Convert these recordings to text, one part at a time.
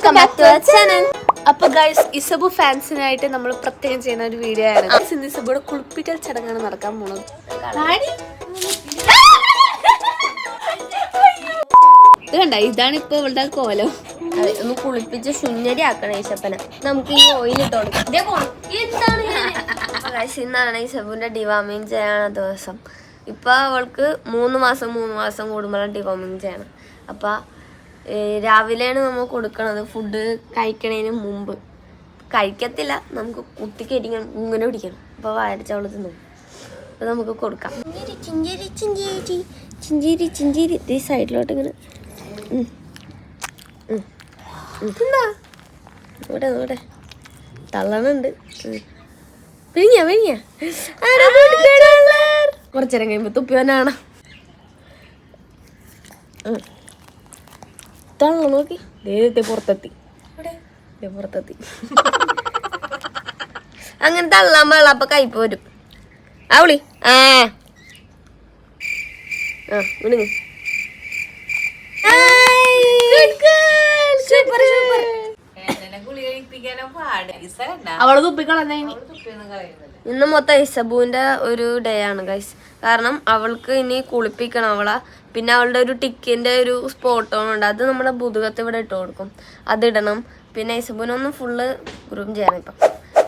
Welcome back to our channel. അപ്പൊ guys, ഇസബു ഫാൻസിനായിട്ട് നമ്മൾ പ്രത്യേകം ചെയ്യുന്ന ഒരു വീഡിയോ ആണ്. ഇന്ന് ഇസബുയുടെ കുളിപ്പിക്കൽ ചടങ്ങാണ് നടക്കാൻ പോണത്. ഇത് കണ്ട, ഇതാണ് ഇപ്പൊ ഇവളുടെ കോലം. അതെ, ഒന്ന് കുളിപ്പിച്ച് ശുഞ്ഞരി ആക്കണം ഈശപ്പന. നമുക്ക് ഈ ഓയിൽ ഇട്ട് കൊടുക്കാം. ഇന്നാണ് ഈശപ്പുന്റെ ഡിവാമിങ് ചെയ്യണ ദിവസം. ഇപ്പൊ അവൾക്ക് 3 മാസം കൂടുമ്പോഴാണ് ഡിവാമിങ് ചെയ്യണം. അപ്പൊ രാവിലെയാണ് നമ്മൾ കൊടുക്കണത്. ഫുഡ് കഴിക്കണതിന് മുമ്പ് കഴിക്കത്തില്ല, നമുക്ക് കുട്ടിക്ക് ഇങ്ങനെ പിടിക്കണം. അപ്പൊ വായടിച്ചവള് തിന്നും. അപ്പൊ നമുക്ക് കൊടുക്കാം. ചിഞ്ചേരി ചിഞ്ചേരി ചിഞ്ചേരി ചിഞ്ചേരി ഈ സൈഡിലോട്ട് ഇങ്ങനെ ഇവിടെ ഇവിടെ തള്ളണുണ്ട്. പിഴിഞ്ഞ കുറച്ചേരം കഴിയുമ്പോ തുപ്പിയവനാണ്. തള്ള നോക്കി പുറത്തെത്തി. അങ്ങനെ തള്ളാൻ പാടില്ല, അപ്പൊ കയ്പ് വരും. അവളി വിടുങ്ങ. അവള് തുപ്പിക്കളഞ്ഞ ഇന്ന് മൊത്തം ഇസബുവിന്റെ ഒരു ഡേ ആണ് ഗൈസ്. കാരണം അവൾക്ക് ഇനി കുളിപ്പിക്കണം അവളെ. പിന്നെ അവളുടെ ഒരു ടിക്കിന്റെ ഒരു സ്പോട്ടോണുണ്ട്, അത് നമ്മുടെ ബുധകത്ത് ഇവിടെ ഇട്ട് കൊടുക്കും, അതിടണം. പിന്നെ ഇസബുവിനൊന്ന് ഫുള്ള് ഗ്രൂം ചെയ്യണം. ഇപ്പം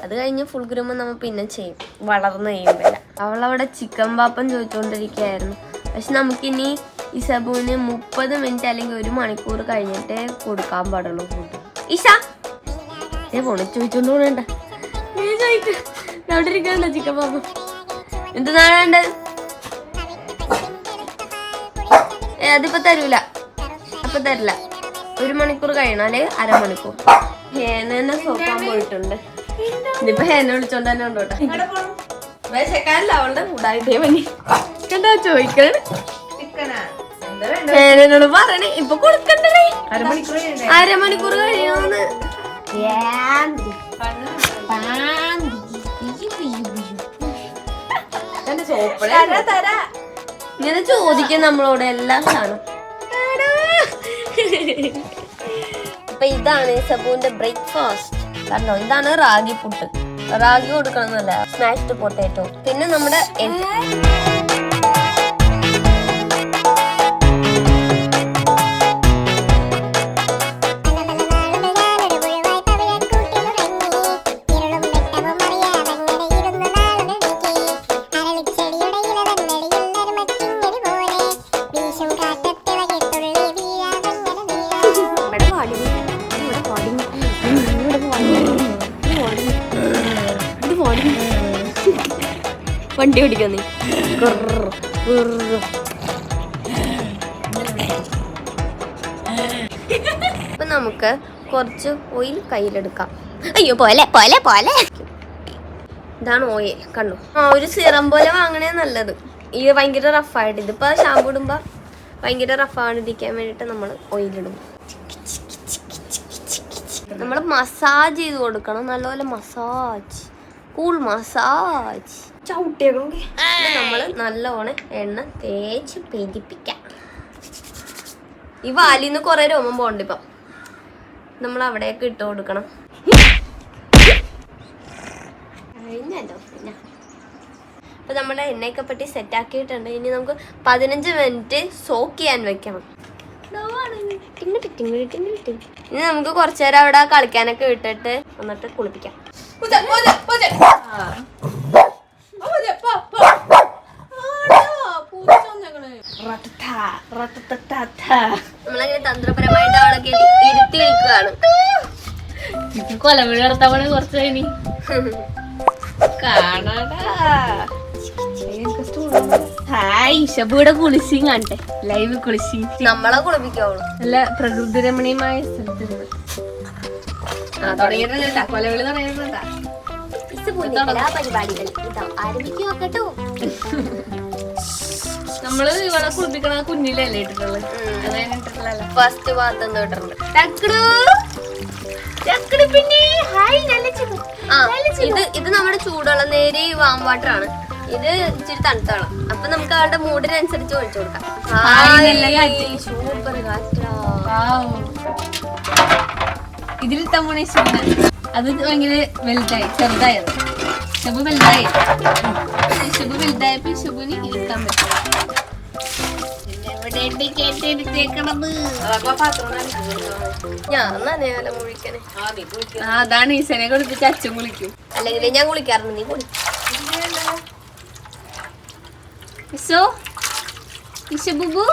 അത് കഴിഞ്ഞ് ഫുൾ ഗ്രൂം നമ്മൾ പിന്നെ ചെയ്യും വളർന്നു കഴിയുമ്പോൾ. അവളവിടെ ചിക്കൻ പാപ്പം ചോദിച്ചുകൊണ്ടിരിക്കുകയായിരുന്നു. പക്ഷെ നമുക്കിനി ഇസബുവിന് 30 മിനിറ്റ് അല്ലെങ്കിൽ 1 മണിക്കൂർ കഴിഞ്ഞിട്ടേ കൊടുക്കാൻ പാടുള്ളൂ ഫുഡ്. ഈശ പോണ ചോദിച്ചോണ്ട് പോണേണ്ട, നീ ചോദിക്ക. അവിടെ ഇരിക്കണ്ട ചിക്കൻ പാപ്പം എന്താണ് വേണ്ടത്? അതിപ്പോ തരൂല, അപ്പൊ തരില്ല. 1 മണിക്കൂർ കഴിയണാല് അരമണിക്കൂർ. ഹേനെ സോക്കാൻ പോയിട്ടുണ്ട്. ഇനിയിപ്പൊ ഹേനെ വിളിച്ചോണ്ട് തന്നെ ഉണ്ടോട്ടെ. വിശക്കാനല്ല, അവളുടെ കൂടായിട്ടേ പനി എന്താ ചോദിക്കണേ. ഹേനോട് പറയണേ ഇപ്പൊ കൊടുക്കണ്ടേ, അരമണിക്കൂർ കഴിയണമെന്ന്. ഇങ്ങനെ ചോദിക്കും നമ്മളോട് എല്ലാ സാധനം. അപ്പൊ ഇതാണ് സബുവിന്റെ ബ്രേക്ക്ഫാസ്റ്റ്. കണ്ടോ, ഇതാണ് റാഗി പുട്ട്. റാഗി കൊടുക്കണമെന്നല്ല, സ്മാഷ്ഡ് പൊട്ടാറ്റോ. പിന്നെ നമ്മുടെ വണ്ടി ഓടിക്കാൻ നീ. അപ്പൊ നമുക്ക് കുറച്ച് ഓയിൽ കയ്യിലെടുക്കാം. അയ്യോ പോലെ പോലെ പോലെ. ഇതാണ് ഓയിൽ, കണ്ടു. ഒരു സിറം പോലെ വാങ്ങണേ നല്ലത്. ഇത് ഭയങ്കര റഫായിട്ട്, ഇതിപ്പോ ഷാമ്പു ഇടുമ്പോ ഭയങ്കര റഫായിട്ടിരിക്കാൻ വേണ്ടിട്ട് നമ്മൾ ഓയിലിടും. നമ്മൾ മസാജ് ചെയ്ത് കൊടുക്കണം, നല്ലപോലെ മസാജ്, കൂൾ മസാജ്. നമ്മള് നല്ലോണം എണ്ണ തേച്ച് പിടിപ്പിക്കാം. ഈ വാലിന്ന് കൊറേ രോമം പോണ്ട്. ഇപ്പം നമ്മൾ അവിടെയൊക്കെ ഇട്ട് കൊടുക്കണം. അപ്പൊ നമ്മുടെ എണ്ണയൊക്കെ പറ്റി സെറ്റ് ആക്കിയിട്ടുണ്ട്. ഇനി നമുക്ക് 15 മിനിറ്റ് സോക്ക് ചെയ്യാൻ വെക്കണം. ഇനി നമുക്ക് കുറച്ചേരം അവിടെ കളിക്കാനൊക്കെ ഇട്ടിട്ട് എന്നിട്ട് കുളിപ്പിക്കാം. നമ്മളങ്ങനെ തന്ത്രപരമായിട്ട് അവളൊക്കെ ഇരുത്തി നിൽക്കുകയാണ്. കൊലവിളി നടത്താൻ കുറച്ച് കഴിഞ്ഞ് ഇഷബുടെ കുളിസിങ് കാണട്ടെ, ലൈവ് കുളിസിങ്. നമ്മളെ കുളിപ്പിക്കാവുള്ളൂ. നല്ല പ്രകൃതി രമണീയമായ സ്ഥലത്ത് തുടങ്ങിയിട്ടില്ല, കൊലവിളി തുടങ്ങിയിട്ടില്ല. പരിപാടികൾ ആരംഭിക്കട്ടോ. നമ്മള് ഇവളെ കുളിപ്പിക്കണ കുഞ്ഞിലല്ലേ ഇട്ടിട്ടുള്ളത്, ഫസ്റ്റ് ഭാഗത്ത് എന്തോ ഇട്ടിട്ടുണ്ട്. ഇത് നമ്മുടെ ചൂടുള്ള നേരി വാം വാട്ടർ ആണ്. ഇത് ഇച്ചിരി തണുത്തോളം. അപ്പൊ നമുക്ക് അവളുടെ മൂഡിനനുസരിച്ച് ഒഴിച്ചു കൊടുക്കാം. സൂപ്പർ കാറ്റാ. ഇതിൽ തമ്മണ അത് ഭയങ്കര വലുതായി ചെറുതായത് ഷബു വലുതായി ഷബു വലുതായപ്പോ ഷബുവിന് ഇരുത്താൻ പറ്റും. ഞാൻ നനയാല മുഴിക്കണേ. അതാണ് ഈശനെ കൊടുത്തിട്ട് അച്ഛൻ കുളിക്കും. അല്ലെങ്കിൽ ഞാൻ കുളിക്കാറുണ്ട്, നീ കുളി. ഇസോ ഇഷബുബു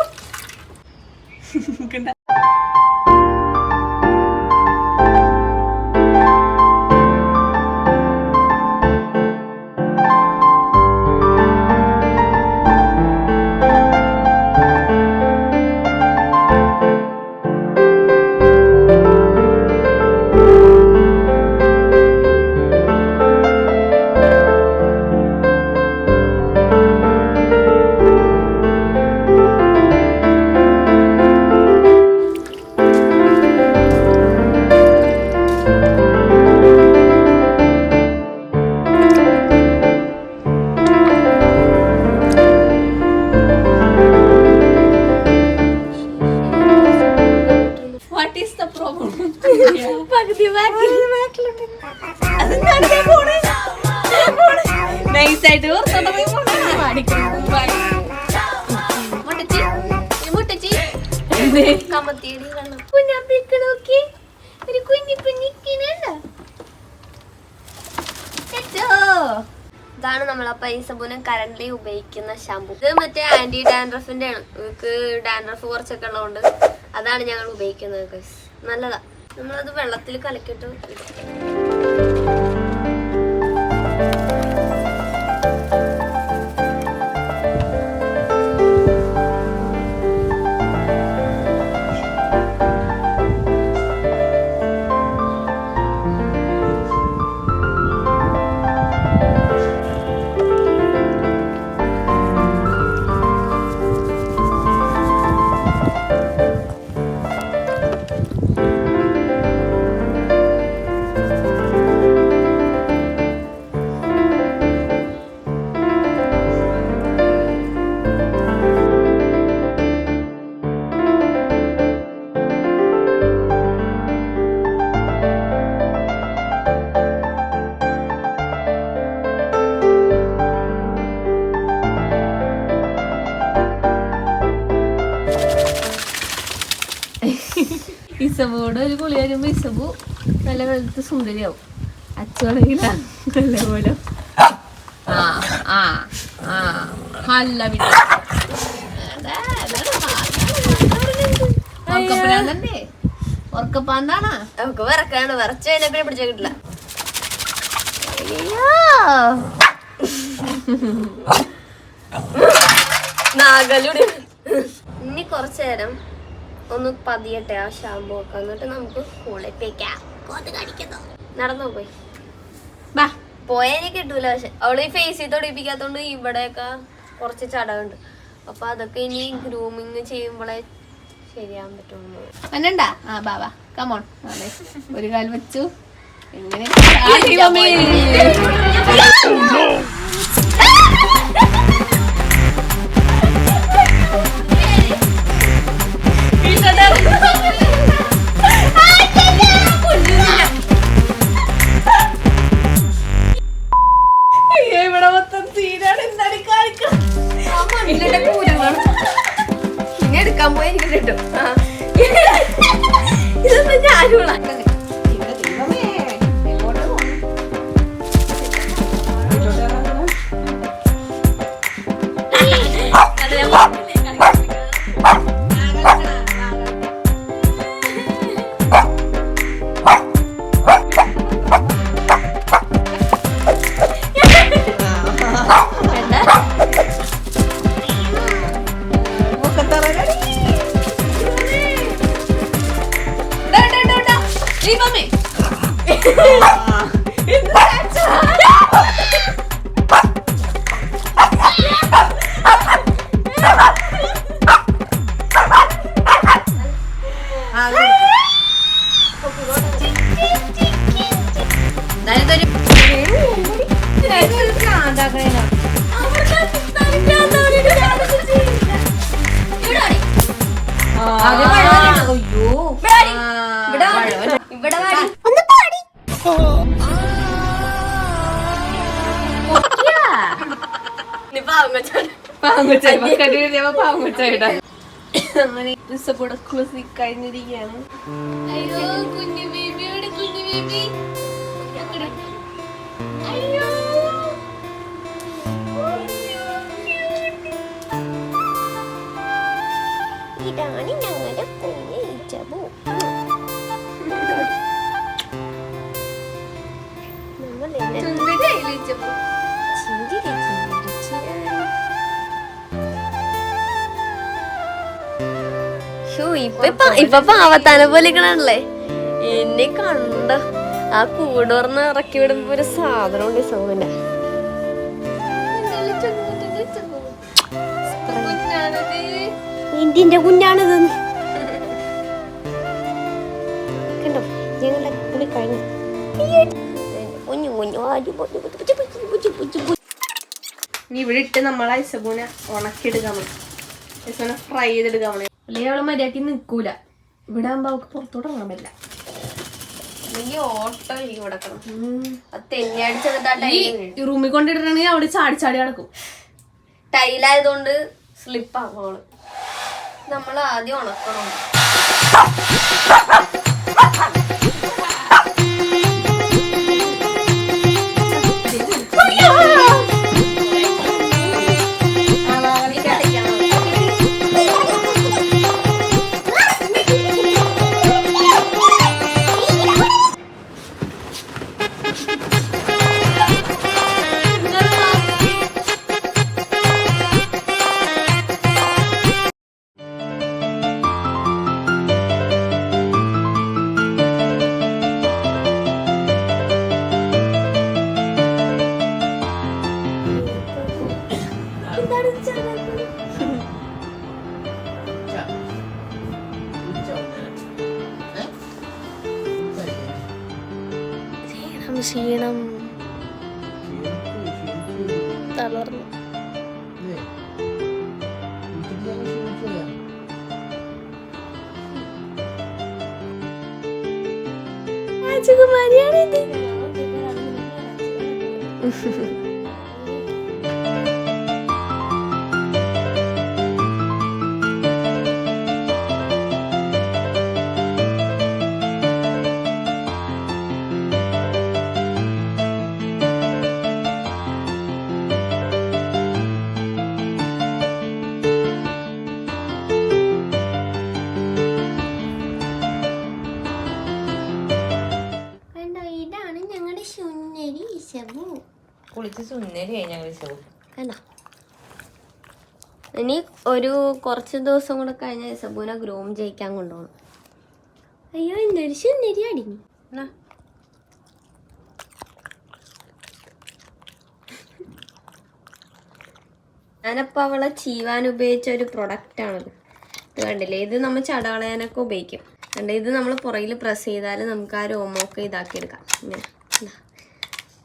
ഇതാണ് നമ്മളപ്പ ഈ സബൂനെ കറന്റ്ലി ഉപയോഗിക്കുന്ന ഷാമ്പു. ഇത് മറ്റേ ആന്റി ഡാൻഡ്രഫിന്റെ ആണ്. നമുക്ക് ഡാൻഡ്രഫ് കുറച്ചൊക്കെ ഉള്ളതുകൊണ്ട് അതാണ് ഞങ്ങൾ ഉപയോഗിക്കുന്നത് ഗൈസ്. നല്ലതാ. നമ്മളത് വെള്ളത്തിൽ കലക്കിട്ട് ഇസബുവിടെ ഒരു കുളി വരുമ്പോ ഇസബു നല്ല വെളുത്ത് സുന്ദരിയാവും. അച്ഛനാണെങ്കിൽ നല്ലപോലെ ഉറക്കപ്പാന്താണാ നമുക്ക് വിറക്കാണ്. വിറച്ച് കഴിഞ്ഞപ്പോ പിടിച്ചാ കിട്ടില്ല. നാഗലൂടെ ഇനി കുറച്ചു നേരം ഒന്ന് പതിയട്ടെ ആ ഷാമ്പു ഒക്കെ, എന്നിട്ട് നമുക്ക് കുളിപ്പിക്കാം. നടന്നു പോയി പോയാൽ കിട്ടൂല. പക്ഷെ അവള് ഈ ഫേസിൽ തൊടിപ്പിക്കാത്തോണ്ട് ഇവിടെയൊക്കെ കുറച്ച് ചടവുണ്ട്. അപ്പൊ അതൊക്കെ ഇനി ഗ്രൂമിങ് ചെയ്യുമ്പോഴേ ശരിയാൻ പറ്റുള്ളൂ. അന്നണ്ടാ ആ ബാബാ കമോൺ. ഒരു കാൽ വെച്ചു എങ്ങനെ ഇവിടെ മൊത്തം തീരാണ്. എന്താണ് പിന്നെ എടുക്കാൻ പോയി എനിക്ക് കിട്ടും. ഇതൊന്നും ഞാനുള്ള ഇവിടെ അങ്ങനെ കഴിഞ്ഞിരിക്കുകയാണ്. അയ്യോ കുഞ്ഞു ബേബിയോട് കുഞ്ഞു ബേബി. അയ്യോ ഇതാണ് ഞങ്ങളുടെ കുഞ്ഞ് ഇച്ചബു. ഇപ്പൊ പാവത്താനെ പോലെ കാണല്ലേ എന്നെ കണ്ട ആ കൂട് പറഞ്ഞ് ഇറക്കി വിടുമ്പോ ഒരു സാധനം ഉണ്ട് സൗമിന്റെ. ഇന്ത്യന്റെ കുഞ്ഞാണിത് കണ്ടോ ഞങ്ങളുടെ കുളി കഴിഞ്ഞു. കുഞ്ഞു കുഞ്ഞു ഇവിടെ ഇട്ട് നമ്മൾ ഐസബൂനെ ഉണക്കിയെടുക്കാൻ ഐസബൂനെ ഫ്രൈ ചെയ്തെടുക്കാൻ പറ്റും. അല്ലെങ്കിൽ അവള് മര്യാദക്ക് നിൽക്കൂല. ഇവിടെ ആകുമ്പോ അവൾക്ക് പുറത്തോട്ട് ഇറങ്ങാൻ പറ്റില്ല. അല്ലെങ്കിൽ ഓട്ടോ കിടക്കണം. അത് തെന്നിയടിച്ചിട്ട് റൂമിൽ കൊണ്ടിട്ടാണെങ്കിൽ അവിടെ ചാടി ചാടി കിടക്കും. ടൈലായതുകൊണ്ട് സ്ലിപ്പാകും അവള്. നമ്മൾ ആദ്യം ഉണക്കണം. ക്ഷീണം തളർന്നു. രാജകുമാരിയാണിത്. ഇനി ഒരു കുറച്ച് ദിവസം കൂടെ കഴിഞ്ഞ ഇസബൂനെ ഗ്രൂം ചെയ്യിക്കാൻ കൊണ്ടുപോകണം. അയ്യോ എന്തൊരു സുന്ദരി അടിഞ്ഞു. ഞാനപ്പോൾ അവളെ ചീവാൻ ഉപയോഗിച്ച ഒരു പ്രൊഡക്റ്റാണിത്. ഇത് കണ്ടില്ലേ, ഇത് നമ്മൾ ചടകളയാനൊക്കെ ഉപയോഗിക്കും. കണ്ടേ, ഇത് നമ്മൾ പുറകിൽ പ്രസ് ചെയ്താൽ നമുക്ക് ആ രോമമൊക്കെ ഇതാക്കിയെടുക്കാം. ഇങ്ങനെ.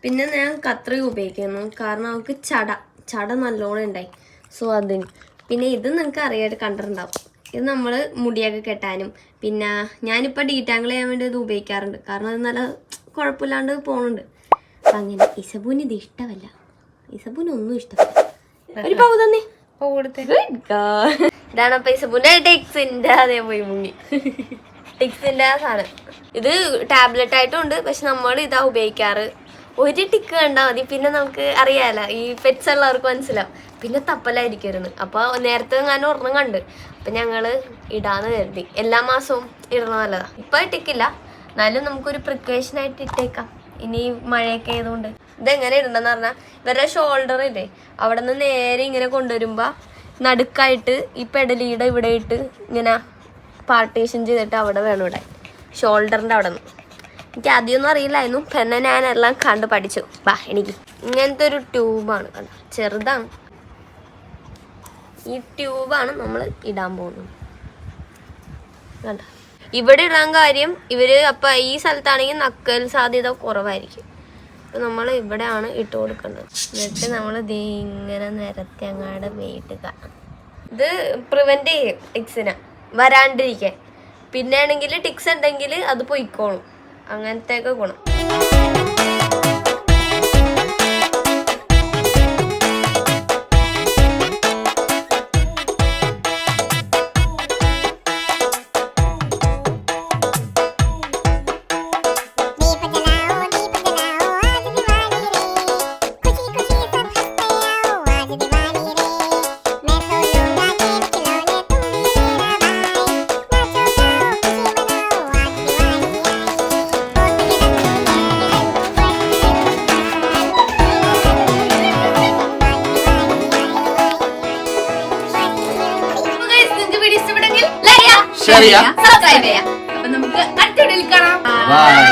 പിന്നെ ഞാൻ കത്രിക ഉപയോഗിക്കുന്നു, കാരണം അവൾക്ക് ചട നല്ലോണം ഉണ്ടായി. സോ അതിന് പിന്നെ ഇത് നിങ്ങൾക്ക് അറിയായിട്ട് കണ്ടിട്ടുണ്ടാവും. ഇത് നമ്മൾ മുടിയൊക്കെ കെട്ടാനും പിന്നെ ഞാനിപ്പോൾ ഡീറ്റാങ്കിൾ ചെയ്യാൻ വേണ്ടി ഇത് ഉപയോഗിക്കാറുണ്ട്. കാരണം അത് നല്ല കുഴപ്പമില്ലാണ്ട് പോകുന്നുണ്ട്. അപ്പം അങ്ങനെ ഇസബൂന് ഇത് ഇഷ്ടമല്ല. ഇസബൂനൊന്നും ഇഷ്ടമല്ല. ഒരു പൗ തന്നെ ഇതാണ്. അപ്പം ഇസബൂൻ്റെ ടെക്സിൻ്റെ അതേ പോയി മുങ്ങി. ടിക്സിൻ്റെ സാധനം ഇത് ടാബ്ലറ്റ് ആയിട്ടും ഉണ്ട്. പക്ഷെ നമ്മൾ ഇതാ ഉപയോഗിക്കാറ്. ഒരു ടിക്ക് കണ്ടാൽ മതി. പിന്നെ നമുക്ക് അറിയാമല്ലോ, ഈ പെറ്റ്സ് ഉള്ളവർക്ക് മനസ്സിലാവും. പിന്നെ തപ്പലായിരിക്കും. അപ്പോൾ നേരത്തെ ഞാൻ ഒരെണ്ണം കണ്ട്. അപ്പം ഞങ്ങൾ ഇടാന്ന് കരുതി. എല്ലാ മാസവും ഇടണം നല്ലതാണ്. ഇപ്പം ഇട്ടിക്കില്ല, എന്നാലും നമുക്കൊരു പ്രിക്കോഷനായിട്ട് ഇട്ടേക്കാം. ഇനി മഴയൊക്കെ ആയതുകൊണ്ട്. ഇതെങ്ങനെ ഇടണമെന്ന് പറഞ്ഞാൽ ഇവരുടെ ഷോൾഡർ ഇല്ലേ, അവിടെ നിന്ന് നേരെ ഇങ്ങനെ കൊണ്ടുവരുമ്പോൾ നടുക്കായിട്ട് ഈ പെടലിയുടെ ഇവിടെ ഇട്ട് ഇങ്ങനെ പാർട്ടീഷൻ ചെയ്തിട്ട് അവിടെ വേണം ഇടാൻ. ഷോൾഡറിൻ്റെ അവിടെ നിന്ന്. എനിക്ക് ആദ്യമൊന്നും അറിയില്ലായിരുന്നു. പിന്നെ ഞാനെല്ലാം കണ്ട് പഠിച്ചു. എനിക്ക് ഇങ്ങനത്തെ ഒരു ട്യൂബാണ്. ചെറുതാണ്. ഈ ട്യൂബാണ് നമ്മൾ ഇടാൻ പോകുന്നത്. കണ്ട, ഇവിടെ ഇടാൻ കാര്യം ഇവര് അപ്പം ഈ സ്ഥലത്താണെങ്കിൽ നക്കൽ സാധ്യത കുറവായിരിക്കും. അപ്പം നമ്മൾ ഇവിടെയാണ് ഇട്ട് കൊടുക്കേണ്ടത്. എന്നിട്ട് നമ്മൾ ഇത് ഇങ്ങനെ നിരത്തി അങ്ങാടെ വേട്ടുക. ഇത് പ്രിവെന്റ് ചെയ്യും ടിക്സിനെ വരാണ്ടിരിക്കാൻ. പിന്നെ ആണെങ്കിൽ ടിക്സ് ഉണ്ടെങ്കിൽ അത് പൊയ്ക്കോളും. അങ്ങനത്തെയൊക്കെ ഗുണം. ഷെയർ ചെയ്യാം, സബ്സ്ക്രൈബ് ചെയ്യാം. അപ്പൊ നമുക്ക് അടുത്ത വീഡിയോയിൽ കാണാം. ബൈ.